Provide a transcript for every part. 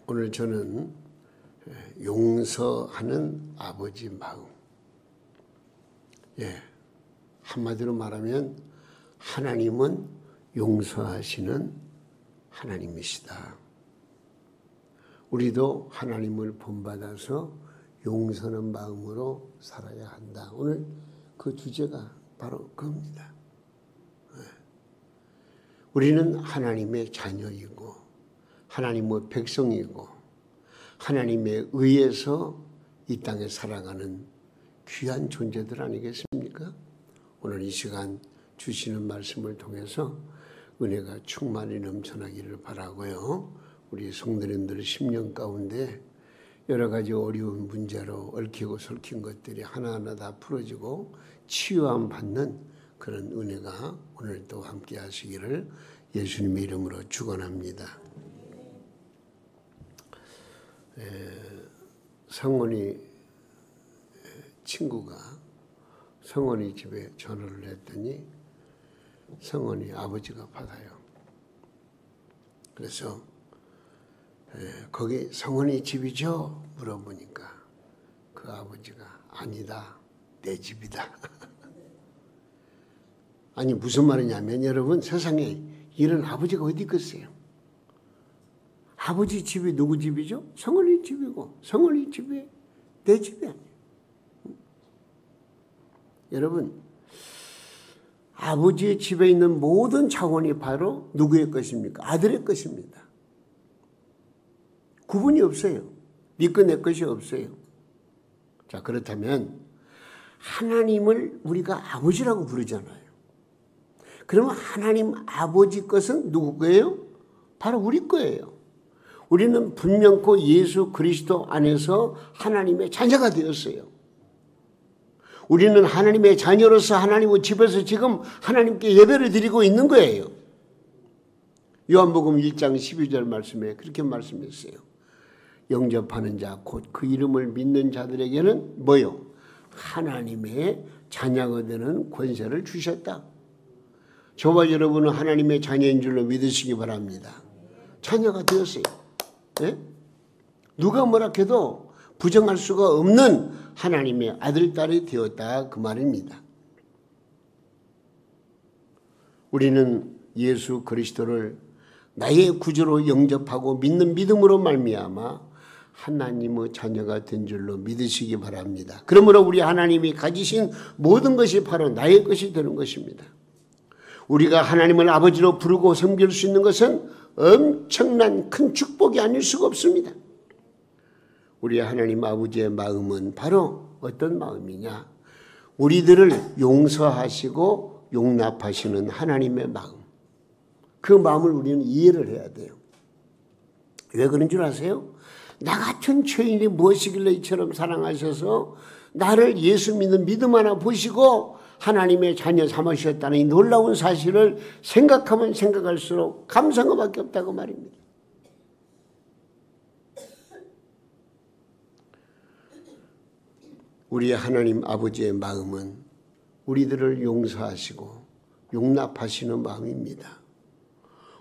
오늘 저는 용서하는 아버지 마음. 한마디로 말하면 하나님은 용서하시는 하나님이시다. 우리도 하나님을 본받아서 용서하는 마음으로 살아야 한다. 오늘 그 주제가 바로 그겁니다. 우리는 하나님의 자녀이고 하나님의 백성이고 하나님에 의해서 이 땅에 살아가는 귀한 존재들 아니겠습니까? 오늘 이 시간 주시는 말씀을 통해서 은혜가 충만히 넘쳐나기를 바라고요. 우리 성도님들의 심령 가운데 여러 가지 어려운 문제로 얽히고 설킨 것들이 하나하나 다 풀어지고 치유함 받는 그런 은혜가 오늘도 함께 하시기를 예수님의 이름으로 축원합니다. 성원이 친구가 성원이 집에 전화를 했더니 성원이 아버지가 받아요. 그래서 거기 성원이 집이죠? 물어보니까 그 아버지가 아니다, 내 집이다. 아니 무슨 말이냐면 여러분 세상에 이런 아버지가 어디 있겠어요? 아버지 집이 누구 집이죠? 성원이 집이고 성원이 집이 내 집이 아니에요. 여러분 아버지의 집에 있는 모든 자원이 바로 누구의 것입니까? 아들의 것입니다. 구분이 없어요. 네 것 내 것이 없어요. 자 그렇다면 하나님을 우리가 아버지라고 부르잖아요. 그러면 하나님 아버지 것은 누구 거예요? 바로 우리 거예요. 우리는 분명코 예수 그리스도 안에서 하나님의 자녀가 되었어요. 우리는 하나님의 자녀로서 하나님의 집에서 지금 하나님께 예배를 드리고 있는 거예요. 요한복음 1장 12절 말씀에 그렇게 말씀했어요. 영접하는 자 곧 그 이름을 믿는 자들에게는 뭐요? 하나님의 자녀가 되는 권세를 주셨다. 저와 여러분은 하나님의 자녀인 줄로 믿으시기 바랍니다. 자녀가 되었어요. 네? 누가 뭐라 해도 부정할 수가 없는 하나님의 아들, 딸이 되었다 그 말입니다. 우리는 예수 그리스도를 나의 구주로 영접하고 믿는 믿음으로 말미암아 하나님의 자녀가 된 줄로 믿으시기 바랍니다. 그러므로 우리 하나님이 가지신 모든 것이 바로 나의 것이 되는 것입니다. 우리가 하나님을 아버지로 부르고 섬길 수 있는 것은 엄청난 큰 축복이 아닐 수가 없습니다. 우리 하나님 아버지의 마음은 바로 어떤 마음이냐? 우리들을 용서하시고 용납하시는 하나님의 마음. 그 마음을 우리는 이해를 해야 돼요. 왜 그런 줄 아세요? 나 같은 죄인이 무엇이길래 이처럼 사랑하셔서 나를 예수 믿는 믿음 하나 보시고 하나님의 자녀 삼으셨다는 이 놀라운 사실을 생각하면 생각할수록 감사한 것밖에 없다고 말입니다. 우리 하나님 아버지의 마음은 우리들을 용서하시고 용납하시는 마음입니다.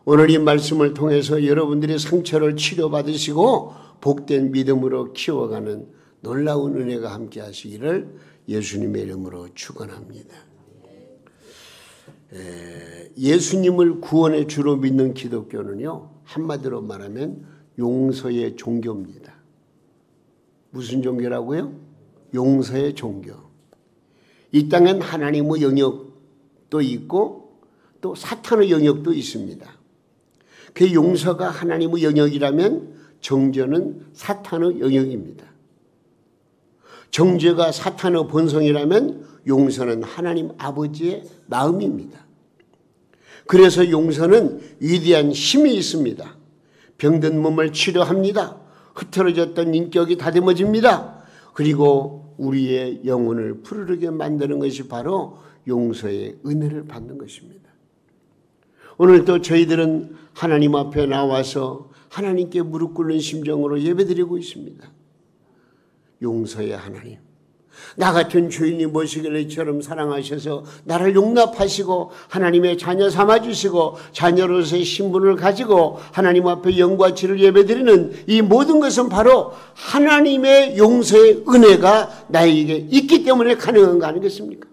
오늘 이 말씀을 통해서 여러분들의 상처를 치료받으시고 복된 믿음으로 키워가는 놀라운 은혜가 함께 하시기를 예수님의 이름으로 축원합니다. 예수님을 구원의 주로 믿는 기독교는요, 한마디로 말하면 용서의 종교입니다. 무슨 종교라고요? 용서의 종교. 이 땅엔 하나님의 영역도 있고 또 사탄의 영역도 있습니다. 그 용서가 하나님의 영역이라면 정죄는 사탄의 영역입니다. 정죄가 사탄의 본성이라면 용서는 하나님 아버지의 마음입니다. 그래서 용서는 위대한 힘이 있습니다. 병든 몸을 치료합니다. 흐트러졌던 인격이 다듬어집니다. 그리고 우리의 영혼을 푸르르게 만드는 것이 바로 용서의 은혜를 받는 것입니다. 오늘도 저희들은 하나님 앞에 나와서 하나님께 무릎 꿇는 심정으로 예배드리고 있습니다. 용서의 하나님, 나 같은 주인이 무엇이길래 이처럼 사랑하셔서 나를 용납하시고 하나님의 자녀 삼아주시고 자녀로서의 신분을 가지고 하나님 앞에 영과 지를 예배드리는 이 모든 것은 바로 하나님의 용서의 은혜가 나에게 있기 때문에 가능한 거 아니겠습니까?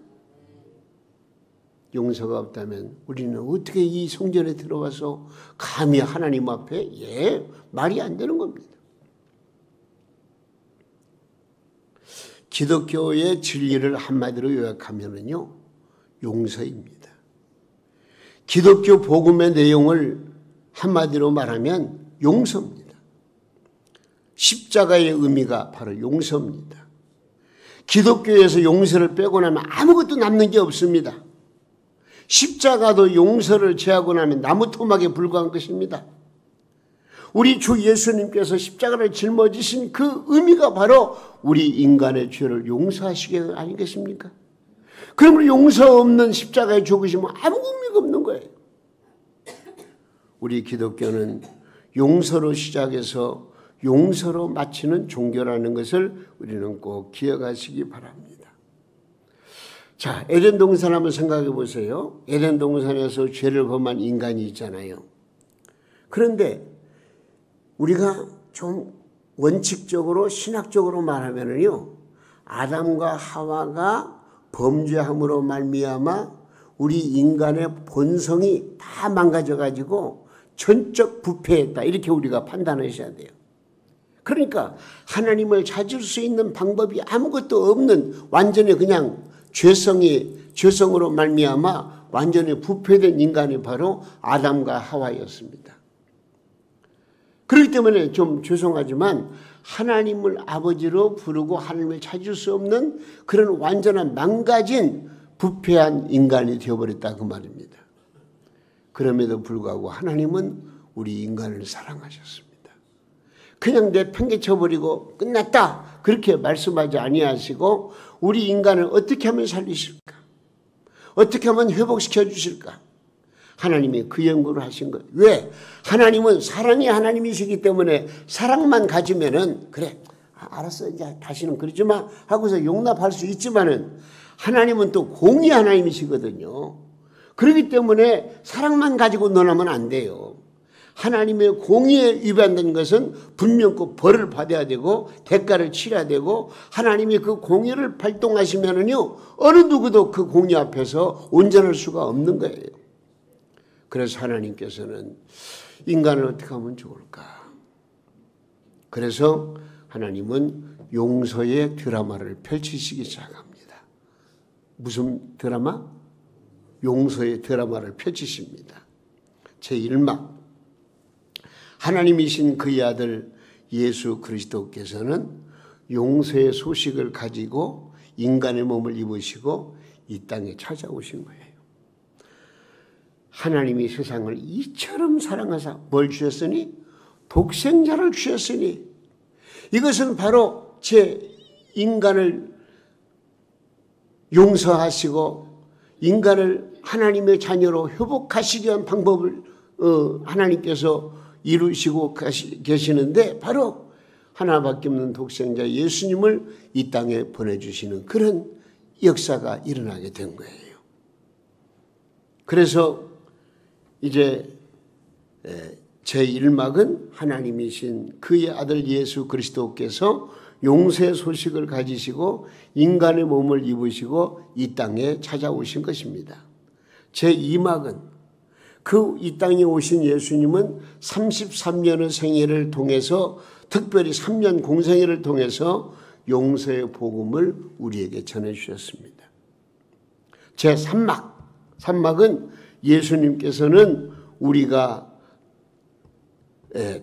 용서가 없다면 우리는 어떻게 이 성전에 들어와서 감히 하나님 앞에 말이 안 되는 겁니다. 기독교의 진리를 한마디로 요약하면요, 용서입니다. 기독교 복음의 내용을 한마디로 말하면 용서입니다. 십자가의 의미가 바로 용서입니다. 기독교에서 용서를 빼고 나면 아무것도 남는 게 없습니다. 십자가도 용서를 제하고 나면 나무 토막에 불과한 것입니다. 우리 주 예수님께서 십자가를 짊어지신 그 의미가 바로 우리 인간의 죄를 용서하시게 아니겠습니까? 그러므로 용서 없는 십자가의 죽으심은 아무 의미가 없는 거예요. 우리 기독교는 용서로 시작해서 용서로 마치는 종교라는 것을 우리는 꼭 기억하시기 바랍니다. 자, 에덴 동산 한번 생각해 보세요. 에덴 동산에서 죄를 범한 인간이 있잖아요. 그런데 우리가 좀 원칙적으로 신학적으로 말하면은요, 아담과 하와가 범죄함으로 말미암아 우리 인간의 본성이 다 망가져가지고 전적 부패했다, 이렇게 우리가 판단하셔야 돼요. 그러니까 하나님을 찾을 수 있는 방법이 아무것도 없는 완전히 그냥 죄성으로 말미암아 완전히 부패된 인간이 바로 아담과 하와였습니다. 그렇기 때문에 좀 죄송하지만 하나님을 아버지로 부르고 하나님을 찾을 수 없는 그런 완전한 망가진 부패한 인간이 되어버렸다, 그 말입니다. 그럼에도 불구하고 하나님은 우리 인간을 사랑하셨습니다. 그냥 내팽개쳐버리고 끝났다, 그렇게 말씀하지 아니하시고 우리 인간을 어떻게 하면 살리실까? 어떻게 하면 회복시켜 주실까? 하나님이 그 연구를 하신 거예요. 왜? 하나님은 사랑이 하나님이시기 때문에 사랑만 가지면은 그래, 알았어, 이제 다시는 그러지 마 하고서 용납할 수 있지만은 하나님은 또 공의 하나님이시거든요. 그렇기 때문에 사랑만 가지고 논하면 안 돼요. 하나님의 공의에 위반된 것은 분명 그 벌을 받아야 되고 대가를 치러야 되고, 하나님이 그 공의를 발동하시면은요, 어느 누구도 그 공의 앞에서 온전할 수가 없는 거예요. 그래서 하나님께서는 인간을 어떻게 하면 좋을까? 그래서 하나님은 용서의 드라마를 펼치시기 시작합니다. 무슨 드라마? 용서의 드라마를 펼치십니다. 제1막, 하나님이신 그의 아들 예수 그리스도께서는 용서의 소식을 가지고 인간의 몸을 입으시고 이 땅에 찾아오신 거예요. 하나님이 세상을 이처럼 사랑하사 뭘 주셨으니? 독생자를 주셨으니, 이것은 바로 제 인간을 용서하시고 인간을 하나님의 자녀로 회복하시기 위한 방법을 하나님께서 이루시고 계시는데, 바로 하나밖에 없는 독생자 예수님을 이 땅에 보내주시는 그런 역사가 일어나게 된 거예요. 그래서 이제 제1막은 하나님이신 그의 아들 예수 그리스도께서 용서의 소식을 가지시고 인간의 몸을 입으시고 이 땅에 찾아오신 것입니다. 제2막은 그 이 땅에 오신 예수님은 33년의 생애를 통해서, 특별히 3년 공생애를 통해서 용서의 복음을 우리에게 전해주셨습니다. 제3막은 예수님께서는 우리가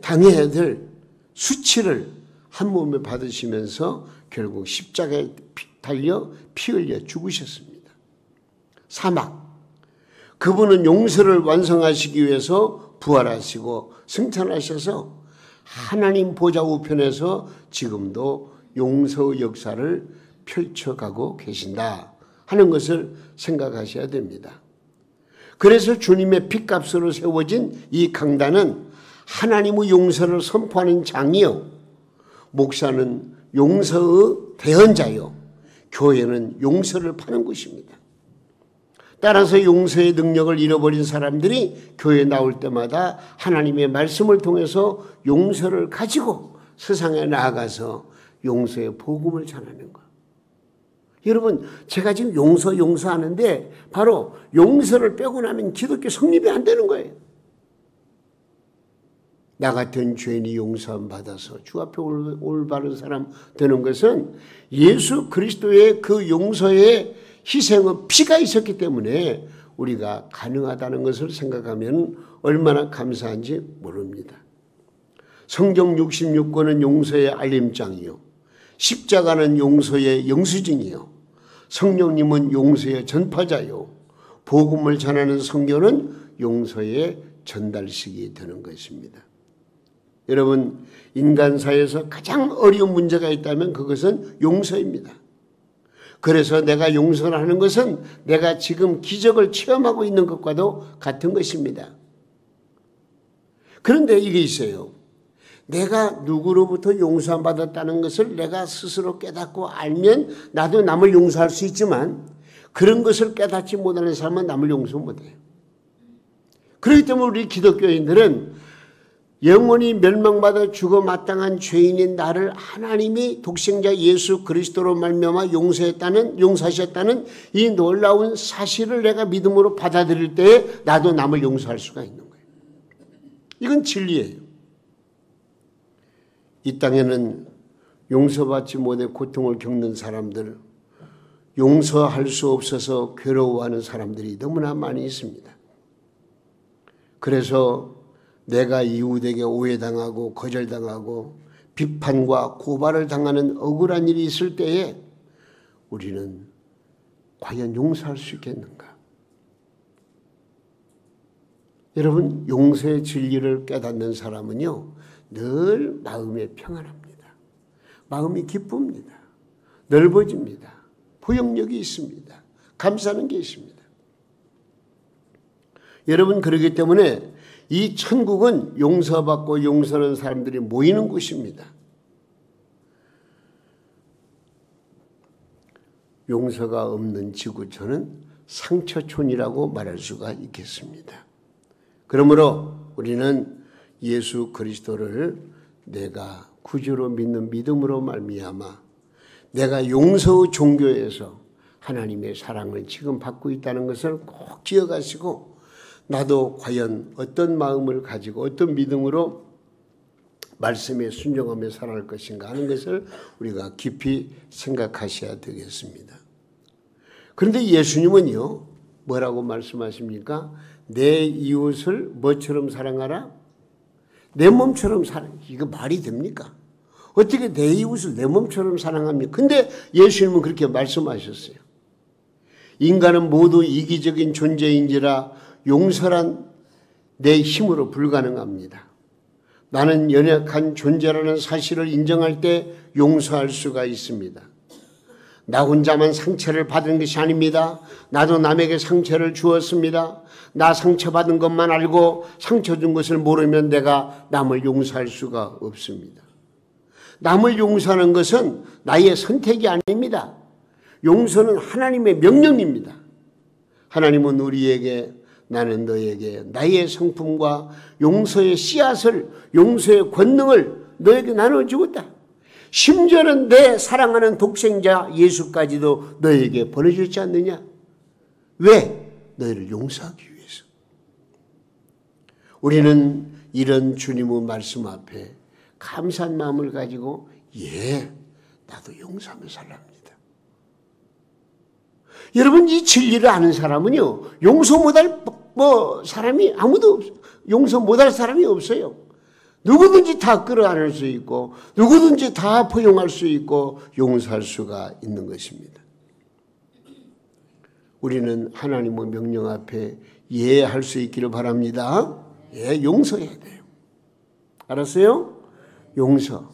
당해야 될 수치를 한 몸에 받으시면서 결국 십자가에 달려 피 흘려 죽으셨습니다. 4막, 그분은 용서를 완성하시기 위해서 부활하시고 승천하셔서 하나님 보좌 우편에서 지금도 용서의 역사를 펼쳐가고 계신다 하는 것을 생각하셔야 됩니다. 그래서 주님의 핏값으로 세워진 이 강단은 하나님의 용서를 선포하는 장이요, 목사는 용서의 대언자요, 교회는 용서를 파는 곳입니다. 따라서 용서의 능력을 잃어버린 사람들이 교회에 나올 때마다 하나님의 말씀을 통해서 용서를 가지고 세상에 나아가서 용서의 복음을 전하는 것. 여러분, 제가 지금 용서하는데 바로 용서를 빼고 나면 기독교 성립이 안 되는 거예요. 나 같은 죄인이 용서함 받아서 주 앞에 올바른 사람 되는 것은 예수 그리스도의 그 용서의 희생의 피가 있었기 때문에 우리가 가능하다는 것을 생각하면 얼마나 감사한지 모릅니다. 성경 66권은 용서의 알림장이요, 십자가는 용서의 영수증이요, 성령님은 용서의 전파자요, 복음을 전하는 선교는 용서의 전달식이 되는 것입니다. 여러분, 인간사에서 가장 어려운 문제가 있다면 그것은 용서입니다. 그래서 내가 용서를 하는 것은 내가 지금 기적을 체험하고 있는 것과도 같은 것입니다. 그런데 이게 있어요. 내가 누구로부터 용서 받았다는 것을 내가 스스로 깨닫고 알면 나도 남을 용서할 수 있지만 그런 것을 깨닫지 못하는 사람은 남을 용서 못해요. 그렇기 때문에 우리 기독교인들은 영원히 멸망받아 죽어 마땅한 죄인인 나를 하나님이 독생자 예수 그리스도로 말미암아 용서하셨다는 이 놀라운 사실을 내가 믿음으로 받아들일 때에 나도 남을 용서할 수가 있는 거예요. 이건 진리예요. 이 땅에는 용서받지 못해 고통을 겪는 사람들, 용서할 수 없어서 괴로워하는 사람들이 너무나 많이 있습니다. 그래서 내가 이웃에게 오해당하고 거절당하고 비판과 고발을 당하는 억울한 일이 있을 때에 우리는 과연 용서할 수 있겠는가? 여러분, 용서의 진리를 깨닫는 사람은요, 늘 마음이 평안합니다. 마음이 기쁩니다. 넓어집니다. 포용력이 있습니다. 감사하는 게 있습니다. 여러분, 그렇기 때문에 이 천국은 용서받고 용서하는 사람들이 모이는 곳입니다. 용서가 없는 지구촌은 상처촌이라고 말할 수가 있겠습니다. 그러므로 우리는 예수 그리스도를 내가 구주로 믿는 믿음으로 말미암아 내가 용서의 종교에서 하나님의 사랑을 지금 받고 있다는 것을 꼭 기억하시고 나도 과연 어떤 마음을 가지고 어떤 믿음으로 말씀에 순종하며 살아갈 것인가 하는 것을 우리가 깊이 생각하셔야 되겠습니다. 그런데 예수님은요, 뭐라고 말씀하십니까? 내 이웃을 뭐처럼 사랑하라? 내 몸처럼 사랑해. 이거 말이 됩니까? 어떻게 내 이웃을 내 몸처럼 사랑합니까? 근데 예수님은 그렇게 말씀하셨어요. 인간은 모두 이기적인 존재인지라 용서란 내 힘으로 불가능합니다. 나는 연약한 존재라는 사실을 인정할 때 용서할 수가 있습니다. 나 혼자만 상처를 받은 것이 아닙니다. 나도 남에게 상처를 주었습니다. 나 상처받은 것만 알고 상처 준 것을 모르면 내가 남을 용서할 수가 없습니다. 남을 용서하는 것은 나의 선택이 아닙니다. 용서는 하나님의 명령입니다. 하나님은 우리에게 나는 너에게 나의 성품과 용서의 씨앗을, 용서의 권능을 너에게 나눠주었다. 심지어는 내 사랑하는 독생자 예수까지도 너에게 보내주지 않느냐? 왜? 너희를 용서하기 위해서. 우리는 이런 주님의 말씀 앞에 감사한 마음을 가지고 나도 용서하며 살랍니다. 여러분, 이 진리를 아는 사람은요, 용서 못할 사람이 아무도 없어요. 용서 못할 사람이 없어요. 누구든지 다 끌어안을 수 있고 누구든지 다 포용할 수 있고 용서할 수가 있는 것입니다. 우리는 하나님의 명령 앞에 할 수 있기를 바랍니다. 용서해야 돼요. 알았어요? 용서.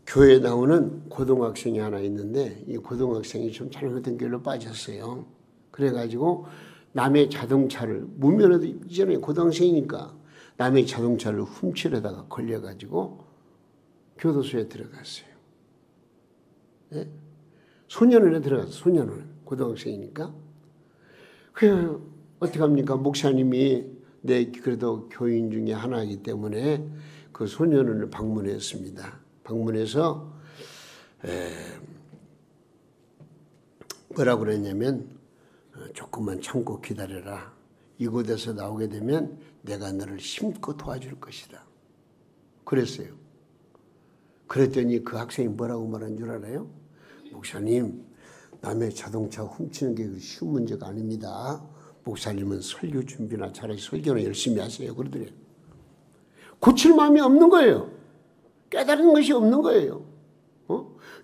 교회에 나오는 고등학생이 하나 있는데 이 고등학생이 좀 잘못된 길로 빠졌어요. 그래가지고 남의 자동차를, 무면허도 이전에 고등학생이니까 남의 자동차를 훔치려다가 걸려가지고 교도소에 들어갔어요. 예? 소년원에 들어가서 소년원 고등학생이니까 그 어떻게 합니까? 목사님이 내 그래도 교인 중에 하나이기 때문에 그 소년원을 방문했습니다. 방문해서 뭐라고 그랬냐면 조금만 참고 기다려라. 이곳에서 나오게 되면 내가 너를 힘껏 도와줄 것이다. 그랬어요. 그랬더니 그 학생이 뭐라고 말한 줄 알아요? 목사님, 남의 자동차 훔치는 게 쉬운 문제가 아닙니다. 목사님은 설교 준비나 차라리 설교나 열심히 하세요. 그러더래요. 고칠 마음이 없는 거예요. 깨달은 것이 없는 거예요.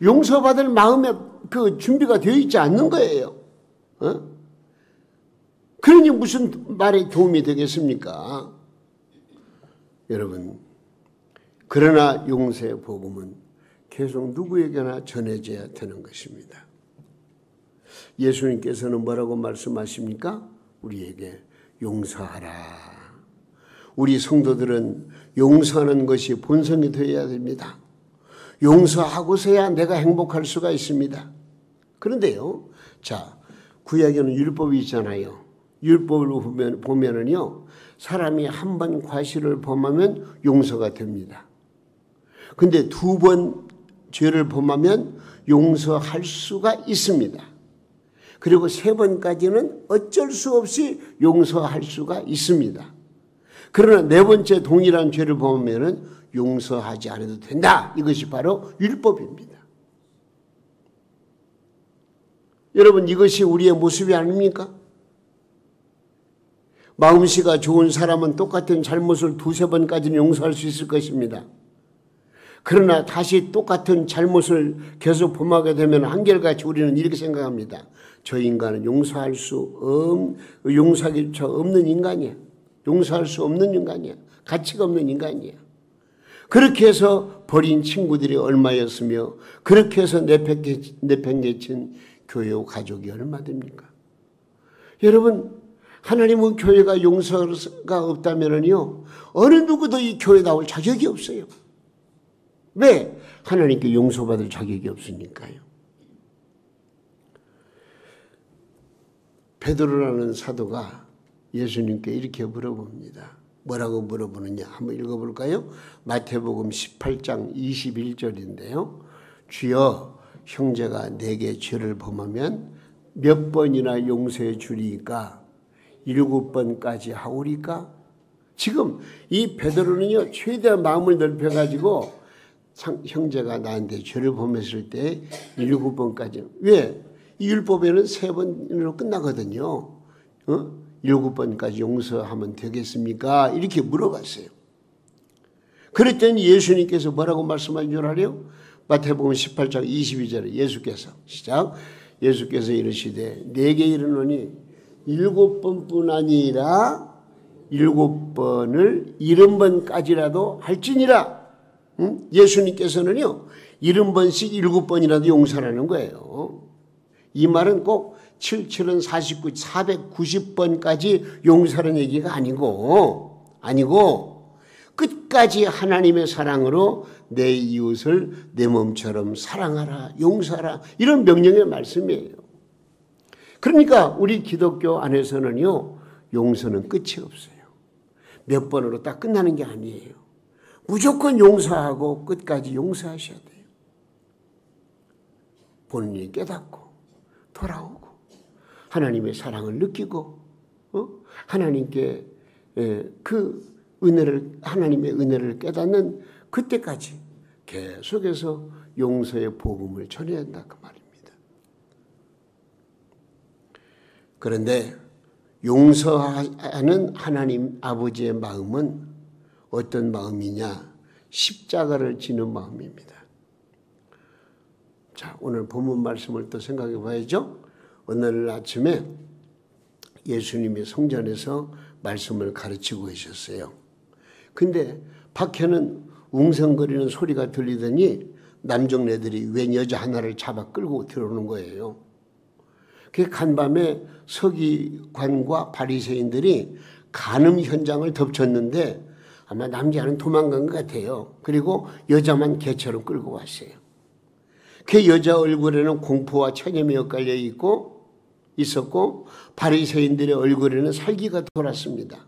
용서받을 마음의 그 준비가 되어 있지 않는 거예요. 그러니 무슨 말에 도움이 되겠습니까? 여러분, 그러나 용서의 복음은 계속 누구에게나 전해져야 되는 것입니다. 예수님께서는 뭐라고 말씀하십니까? 우리에게 용서하라. 우리 성도들은 용서하는 것이 본성이 되어야 됩니다. 용서하고서야 내가 행복할 수가 있습니다. 그런데요, 자, 구약에는 율법이 있잖아요. 율법을 보면은요, 사람이 한 번 과실을 범하면 용서가 됩니다. 근데 두 번 죄를 범하면 용서할 수가 있습니다. 그리고 세 번까지는 어쩔 수 없이 용서할 수가 있습니다. 그러나 네 번째 동일한 죄를 범하면 용서하지 않아도 된다. 이것이 바로 율법입니다. 여러분, 이것이 우리의 모습이 아닙니까? 마음씨가 좋은 사람은 똑같은 잘못을 두세 번까지는 용서할 수 있을 것입니다. 그러나 다시 똑같은 잘못을 계속 범하게 되면 한결같이 우리는 이렇게 생각합니다. 저 인간은 용서하기 없는 인간이야. 용서할 수 없는 인간이야. 가치가 없는 인간이야. 그렇게 해서 버린 친구들이 얼마였으며 그렇게 해서 내팽개친 교회와 가족이 얼마 됩니까? 여러분, 하나님은 교회가 용서가 없다면요, 어느 누구도 이 교회 나올 자격이 없어요. 왜? 하나님께 용서받을 자격이 없으니까요. 베드로라는 사도가 예수님께 이렇게 물어봅니다. 뭐라고 물어보느냐? 한번 읽어볼까요? 마태복음 18장 21절인데요. 주여, 형제가 내게 죄를 범하면 몇 번이나 용서해 주리까? 7번까지 하오리까? 지금 이 베드로는요, 최대한 마음을 넓혀가지고 형제가 나한테 죄를 범했을 때 7번까지. 왜? 이 율법에는 3번으로 끝나거든요. 7번까지 용서하면 되겠습니까? 이렇게 물어봤어요. 그랬더니 예수님께서 뭐라고 말씀하신 줄 알아요? 마태복음 18장 22절에 예수께서 시작. 예수께서 이르시되 내게 이르노니 7번뿐 아니라 7번을 70번까지라도 할지니라. 예수님께서는요, 70번씩 7번이라도 용서하는 거예요. 이 말은 꼭 7, 7은 49, 490번까지 용서하는 얘기가 아니고 끝까지 하나님의 사랑으로 내 이웃을 내 몸처럼 사랑하라, 용서하라, 이런 명령의 말씀이에요. 그러니까 우리 기독교 안에서는요, 용서는 끝이 없어요. 몇 번으로 딱 끝나는 게 아니에요. 무조건 용서하고 끝까지 용서하셔야 돼요. 본인이 깨닫고 돌아오고 하나님의 사랑을 느끼고 하나님께 그 은혜를, 하나님의 은혜를 깨닫는 그때까지 계속해서 용서의 복음을 전해야 한다, 그 말입니다. 그런데 용서하는 하나님 아버지의 마음은 어떤 마음이냐? 십자가를 지는 마음입니다. 자, 오늘 본문 말씀을 또 생각해 봐야죠. 오늘 아침에 예수님이 성전에서 말씀을 가르치고 계셨어요. 근데 밖에는 웅성거리는 소리가 들리더니 남정네들이 웬 여자 하나를 잡아 끌고 들어오는 거예요. 그 간밤에 서기관과 바리새인들이 간음 현장을 덮쳤는데 아마 남자는 도망간 것 같아요. 그리고 여자만 개처럼 끌고 왔어요. 그 여자 얼굴에는 공포와 천염이 엇갈려 있었고 바리새인들의 얼굴에는 살기가 돌았습니다.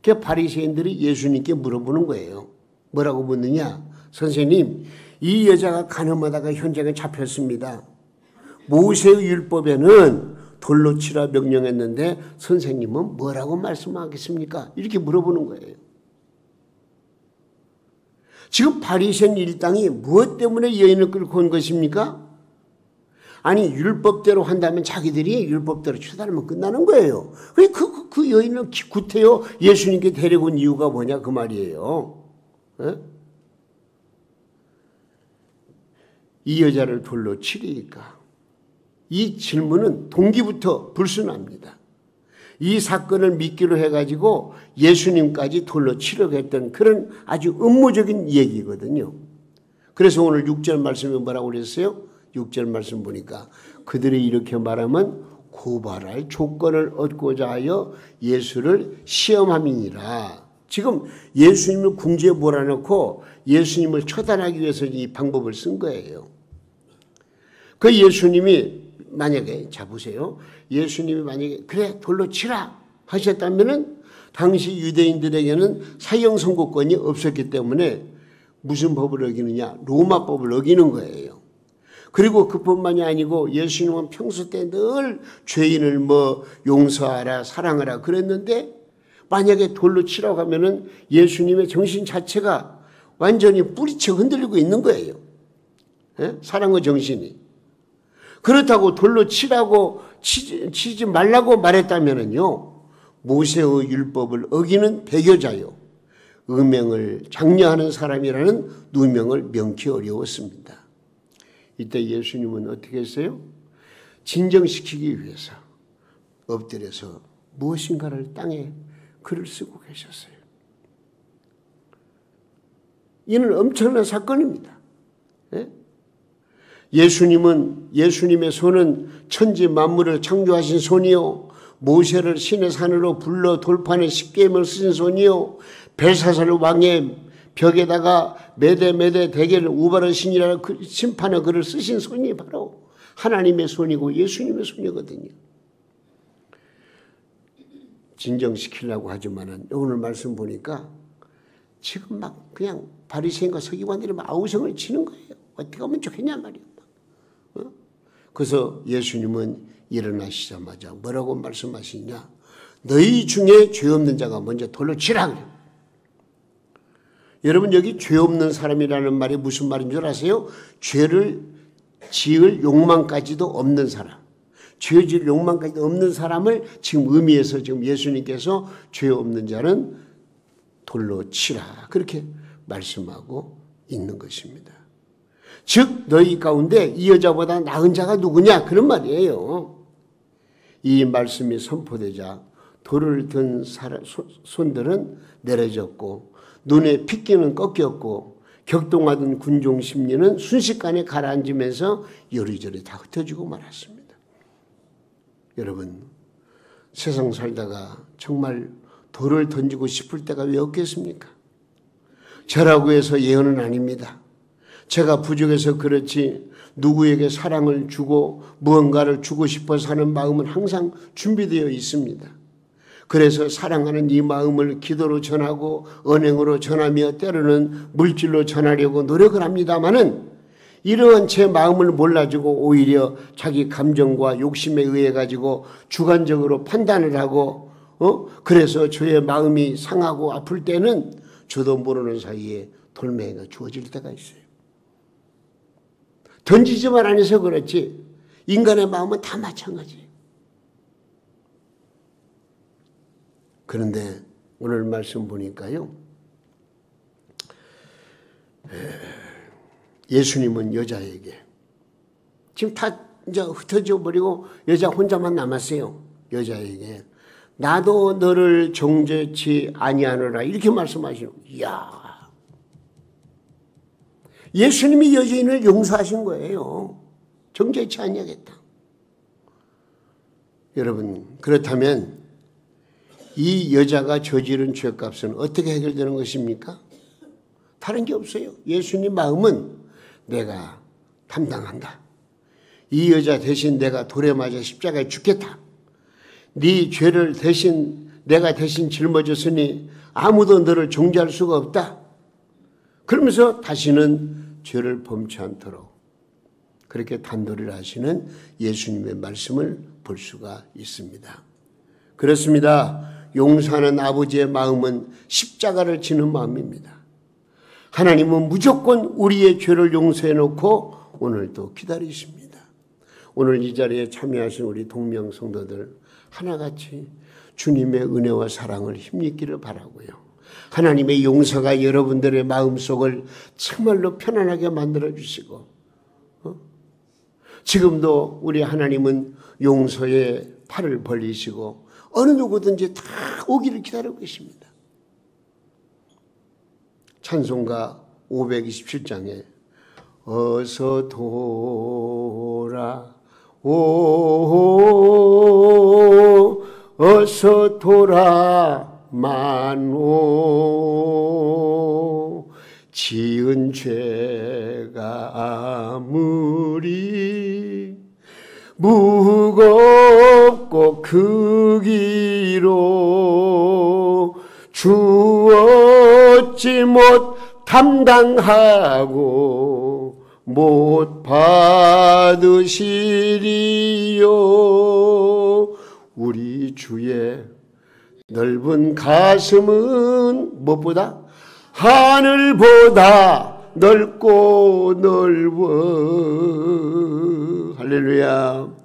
그 바리새인들이 예수님께 물어보는 거예요. 뭐라고 묻느냐? 선생님, 이 여자가 간음하다가 현장에 잡혔습니다. 모세의 율법에는 돌로 치라 명령했는데 선생님은 뭐라고 말씀하겠습니까? 이렇게 물어보는 거예요. 지금 바리새인 일당이 무엇 때문에 여인을 끌고 온 것입니까? 아니 율법대로 한다면 자기들이 율법대로 처단하면 끝나는 거예요. 그 여인을 구태여 예수님께 데리고 온 이유가 뭐냐 그 말이에요. 에? 이 여자를 돌로 치리까? 이 질문은 동기부터 불순합니다. 이 사건을 미끼로 해가지고 예수님까지 돌로 치려고 했던 그런 아주 음모적인 얘기거든요. 그래서 오늘 6절 말씀에 뭐라고 그랬어요? 6절 말씀 보니까 그들이 이렇게 말하면 고발할 조건을 얻고자 하여 예수를 시험함이니라. 지금 예수님을 궁지에 몰아넣고 예수님을 처단하기 위해서 이 방법을 쓴 거예요. 그 예수님이 만약에 자 보세요. 예수님이 만약에 그래 돌로 치라 하셨다면은 당시 유대인들에게는 사형 선고권이 없었기 때문에 무슨 법을 어기느냐? 로마법을 어기는 거예요. 그리고 그뿐만이 아니고 예수님은 평소 때 늘 죄인을 용서하라 사랑하라 그랬는데 만약에 돌로 치라고 하면은 예수님의 정신 자체가 완전히 뿌리쳐 흔들리고 있는 거예요. 예? 사랑의 정신이. 그렇다고 돌로 치라고 치지 말라고 말했다면은요, 모세의 율법을 어기는 배교자요, 음행을 장려하는 사람이라는 누명을 명키 어려웠습니다. 이때 예수님은 어떻게 했어요? 진정시키기 위해서 엎드려서 무엇인가를 땅에 글을 쓰고 계셨어요. 이는 엄청난 사건입니다. 예? 예수님의 손은 천지 만물을 창조하신 손이요, 모세를 신의 산으로 불러 돌판에 십계명을 쓰신 손이요, 벨사살 왕의 벽에다가 메대 대개를 우바르 신이라는 그 심판의 글을 쓰신 손이 바로 하나님의 손이고 예수님의 손이거든요. 진정시키려고 하지만은 오늘 말씀 보니까 지금 막 그냥 바리새인과 서기관들이 막 아우성을 치는 거예요. 어떻게 하면 좋겠냐 말이에요. 그래서 예수님은 일어나시자마자 뭐라고 말씀하시냐? 너희 중에 죄 없는 자가 먼저 돌로 치라 그래요. 여러분 여기 죄 없는 사람이라는 말이 무슨 말인 줄 아세요? 죄를 지을 욕망까지도 없는 사람. 죄 지을 욕망까지도 없는 사람을 지금 의미해서 지금 예수님께서 죄 없는 자는 돌로 치라. 그렇게 말씀하고 있는 것입니다. 즉 너희 가운데 이 여자보다 나은 자가 누구냐? 그런 말이에요. 이 말씀이 선포되자 돌을 든 손들은 내려졌고 눈에 핏기는 꺾였고 격동하던 군중 심리는 순식간에 가라앉으면서 요리조리 다 흩어지고 말았습니다. 여러분 세상 살다가 정말 돌을 던지고 싶을 때가 왜 없겠습니까? 저라고 해서 예언은 아닙니다. 제가 부족해서 그렇지 누구에게 사랑을 주고 무언가를 주고 싶어서 하는 마음은 항상 준비되어 있습니다. 그래서 사랑하는 이 마음을 기도로 전하고 언행으로 전하며 때로는 물질로 전하려고 노력을 합니다마는 이러한 제 마음을 몰라주고 오히려 자기 감정과 욕심에 의해 가지고 주관적으로 판단을 하고 그래서 저의 마음이 상하고 아플 때는 저도 모르는 사이에 돌멩이가 주어질 때가 있어요. 던지지만 안 해서 그렇지 인간의 마음은 다 마찬가지예요. 그런데 오늘 말씀 보니까요, 예수님은 여자에게 지금 다 이제 흩어져 버리고 여자 혼자만 남았어요. 여자에게 나도 너를 정죄치 아니하노라 이렇게 말씀하시는 거예요. 이야, 예수님이 여자인을 용서하신 거예요. 정죄치 아니하겠다. 여러분 그렇다면 이 여자가 저지른 죄값은 어떻게 해결되는 것입니까? 다른 게 없어요. 예수님 마음은 내가 감당한다. 이 여자 대신 내가 돌에 맞아 십자가에 죽겠다. 네 죄를 대신 내가 대신 짊어졌으니 아무도 너를 정죄할 수가 없다. 그러면서 다시는 죄를 범치 않도록 그렇게 단도리를 하시는 예수님의 말씀을 볼 수가 있습니다. 그렇습니다. 용서하는 아버지의 마음은 십자가를 지는 마음입니다. 하나님은 무조건 우리의 죄를 용서해 놓고 오늘도 기다리십니다. 오늘 이 자리에 참여하신 우리 동명 성도들 하나같이 주님의 은혜와 사랑을 힘입기를 바라고요. 하나님의 용서가 여러분들의 마음속을 정말로 편안하게 만들어 주시고 지금도 우리 하나님은 용서의 팔을 벌리시고 어느 누구든지 다 오기를 기다리고 계십니다. 찬송가 527장에 어서 돌아오 어서 돌아만오 지은 죄가 아무리 무겁고 크기로 주었지 못 감당하고 못 받으시리요. 우리 주의 넓은 가슴은 무엇보다 하늘보다 넓고 넓어. 할렐루야.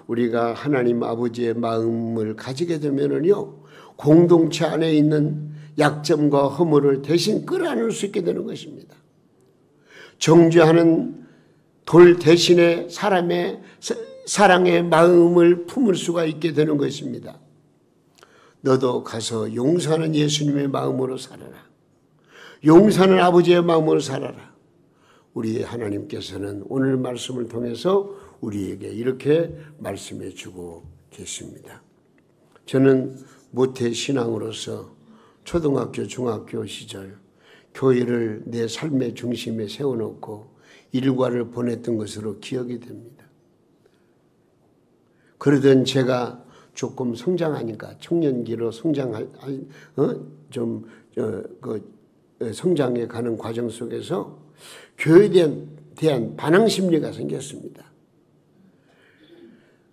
우리가 하나님 아버지의 마음을 가지게 되면은요, 공동체 안에 있는 약점과 허물을 대신 끌어안을 수 있게 되는 것입니다. 정죄하는 돌 대신에 사람의 사랑의 마음을 품을 수가 있게 되는 것입니다. 너도 가서 용서하는 예수님의 마음으로 살아라. 용서하는 아버지의 마음으로 살아라. 우리 하나님께서는 오늘 말씀을 통해서 우리에게 이렇게 말씀해 주고 계십니다. 저는 모태신앙으로서 초등학교, 중학교 시절 교회를 내 삶의 중심에 세워놓고 일과를 보냈던 것으로 기억이 됩니다. 그러던 제가 조금 성장하니까 청년기로 성장해 가는 과정 속에서 교회에 대한 반항 심리가 생겼습니다.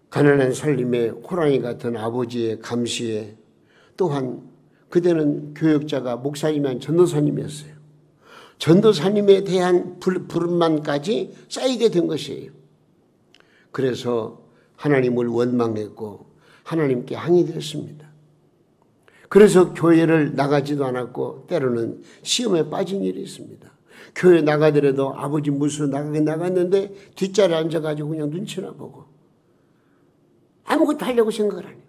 가난한 살림에 호랑이 같은 아버지의 감시에 또한 그때는 교역자가 목사님이 전도사님이었어요. 전도사님에 대한 불만까지 쌓이게 된 것이에요. 그래서 하나님을 원망했고 하나님께 항의했습니다. 그래서 교회를 나가지도 않았고 때로는 시험에 빠진 일이 있습니다. 교회 나가더라도 아버지 무수로 나가긴 나갔는데 뒷자리에 앉아가지고 그냥 눈치나 보고 아무것도 하려고 생각을 안 해요.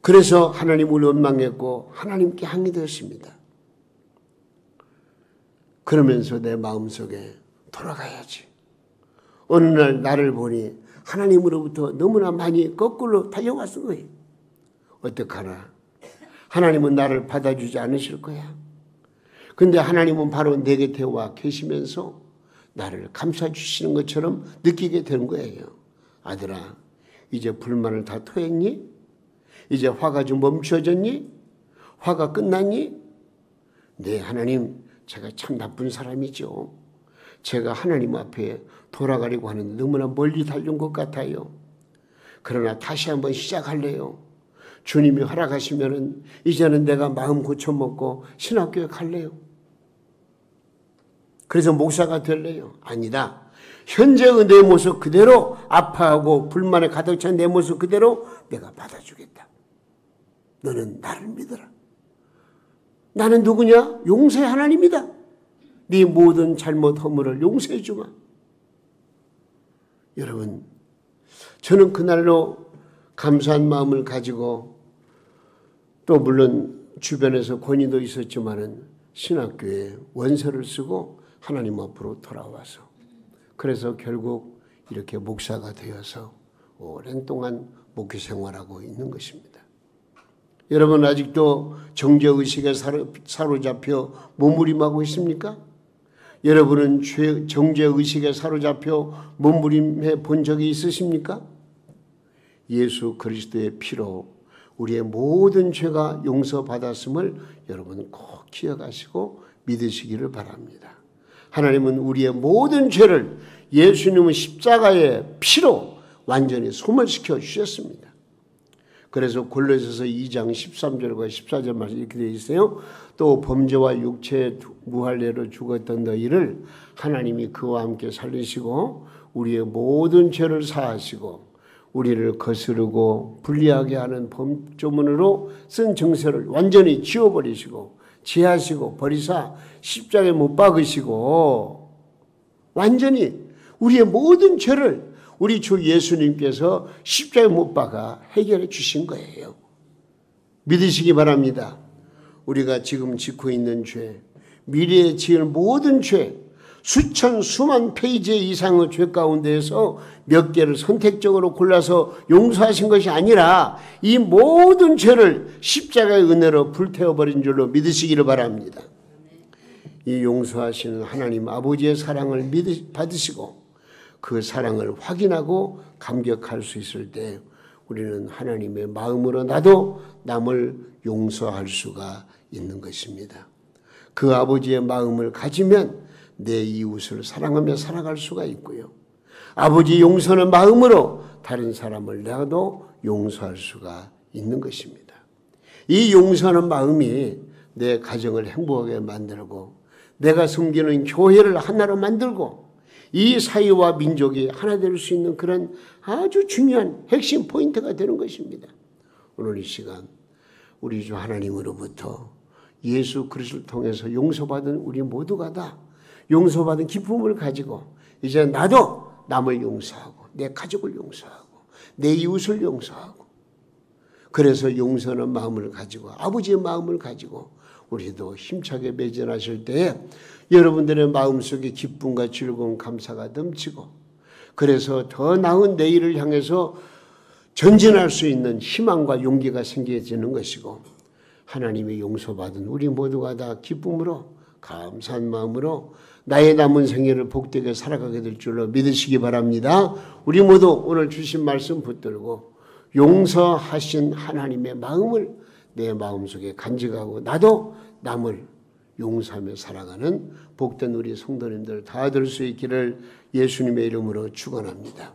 그래서 하나님을 원망했고 하나님께 항의되었습니다. 그러면서 내 마음속에 돌아가야지. 어느 날 나를 보니 하나님으로부터 너무나 많이 거꾸로 달려왔을 거예요. 어떡하나. 하나님은 나를 받아주지 않으실 거야. 근데 하나님은 바로 내 곁에 와 계시면서 나를 감싸주시는 것처럼 느끼게 되는 거예요. 아들아, 이제 불만을 다 토했니? 이제 화가 좀 멈춰졌니? 화가 끝났니? 네, 하나님, 제가 참 나쁜 사람이죠. 제가 하나님 앞에 돌아가려고 하는데 너무나 멀리 달려온 것 같아요. 그러나 다시 한번 시작할래요. 주님이 허락하시면은 이제는 내가 마음 고쳐먹고 신학교에 갈래요. 그래서 목사가 될래요. 아니다. 현재의 내 모습 그대로 아파하고 불만에 가득 찬 내 모습 그대로 내가 받아주겠다. 너는 나를 믿어라. 나는 누구냐? 용서의 하나님이다. 네 모든 잘못 허물을 용서해 주마. 여러분, 저는 그날로 감사한 마음을 가지고 또 물론 주변에서 권위도 있었지만은 신학교에 원서를 쓰고 하나님 앞으로 돌아와서 그래서 결국 이렇게 목사가 되어서 오랜 동안 목회 생활하고 있는 것입니다. 여러분 아직도 정죄의식에 사로잡혀 몸부림하고 있습니까? 여러분은 정죄의식에 사로잡혀 몸부림해 본 적이 있으십니까? 예수 그리스도의 피로 우리의 모든 죄가 용서받았음을 여러분 꼭 기억하시고 믿으시기를 바랍니다. 하나님은 우리의 모든 죄를 예수님의 십자가의 피로 완전히 소멸시켜 주셨습니다. 그래서 골로새서 2장 13절과 14절 말씀 이렇게 되어 있어요. 또 범죄와 육체의 무할례로 죽었던 너희를 하나님이 그와 함께 살리시고 우리의 모든 죄를 사하시고 우리를 거스르고 불리하게 하는 범조문으로 쓴 정세를 완전히 지워버리시고 제하시고 버리사 십자가에 못 박으시고 완전히 우리의 모든 죄를 우리 주 예수님께서 십자가에 못 박아 해결해 주신 거예요. 믿으시기 바랍니다. 우리가 지금 짓고 있는 죄, 미래에 지을 모든 죄, 수천 수만 페이지 이상의 죄 가운데에서 몇 개를 선택적으로 골라서 용서하신 것이 아니라 이 모든 죄를 십자가의 은혜로 불태워버린 줄로 믿으시기를 바랍니다. 이 용서하시는 하나님 아버지의 사랑을 받으시고 그 사랑을 확인하고 감격할 수 있을 때 우리는 하나님의 마음으로 나도 남을 용서할 수가 있는 것입니다. 그 아버지의 마음을 가지면 내 이웃을 사랑하며 살아갈 수가 있고요. 아버지 용서는 마음으로 다른 사람을 나도 용서할 수가 있는 것입니다. 이 용서하는 마음이 내 가정을 행복하게 만들고 내가 섬기는 교회를 하나로 만들고 이 사회와 민족이 하나 될 수 있는 그런 아주 중요한 핵심 포인트가 되는 것입니다. 오늘 이 시간 우리 주 하나님으로부터 예수 그리스도를 통해서 용서받은 우리 모두가 다 용서받은 기쁨을 가지고 이제 나도 남을 용서하고 내 가족을 용서하고 내 이웃을 용서하고 그래서 용서하는 마음을 가지고 아버지의 마음을 가지고 우리도 힘차게 매진하실 때에 여러분들의 마음속에 기쁨과 즐거움 감사가 넘치고 그래서 더 나은 내일을 향해서 전진할 수 있는 희망과 용기가 생겨지는 것이고 하나님의 용서받은 우리 모두가 다 기쁨으로 감사한 마음으로 나의 남은 생애를 복되게 살아가게 될 줄로 믿으시기 바랍니다. 우리 모두 오늘 주신 말씀 붙들고 용서하신 하나님의 마음을 내 마음속에 간직하고 나도 남을 용서하며 살아가는 복된 우리 성도님들 다 될 수 있기를 예수님의 이름으로 축원합니다.